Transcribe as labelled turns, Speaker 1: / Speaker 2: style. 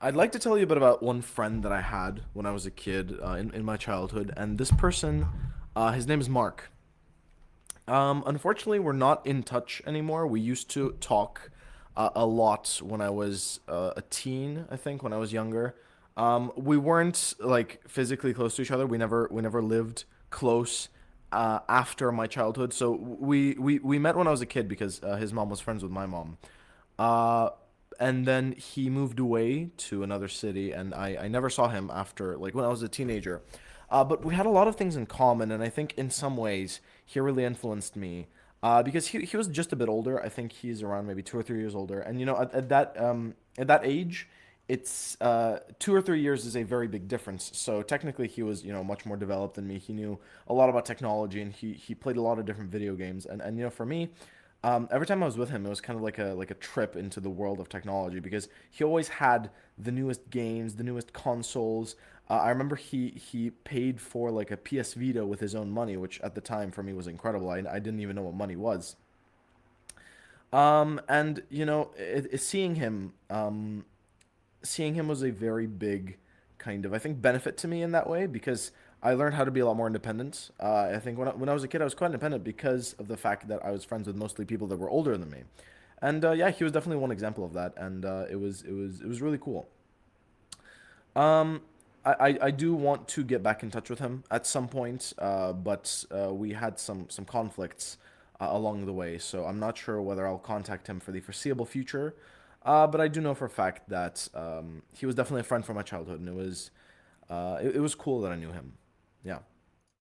Speaker 1: I'd like to tell you a bit about one friend that I had when I was a kid in my childhood, and this person, his name is Mark. Unfortunately, we're not in touch anymore. We used to talk a lot when I was a teen, I think, when I was younger. We weren't like physically close to each other. We never lived close after my childhood. So we met when I was a kid because his mom was friends with my mom. Uh, and then he moved away to another city, and I never saw him after, like, when I was a teenager. But we had a lot of things in common, and I think in some ways he really influenced me. Because he was just a bit older. I think he's around maybe 2 or 3 years older. And at that age, it's 2 or 3 years is a very big difference. So technically, he was much more developed than me. He knew a lot about technology, and he played a lot of different video games. And for me, every time I was with him, it was kind of like a trip into the world of technology because he always had the newest games, the newest consoles. I remember he paid for like a PS Vita with his own money, which at the time for me was incredible. I didn't even know what money was. And seeing him was a very big kind of, I think, benefit to me in that way because I learned how to be a lot more independent. I think when I was a kid, I was quite independent because of the fact that I was friends with mostly people that were older than me. And yeah, he was definitely one example of that, and it was really cool. Um, I do want to get back in touch with him at some point, but we had some conflicts along the way, so I'm not sure whether I'll contact him for the foreseeable future. But I do know for a fact that he was definitely a friend from my childhood, and it was cool that I knew him.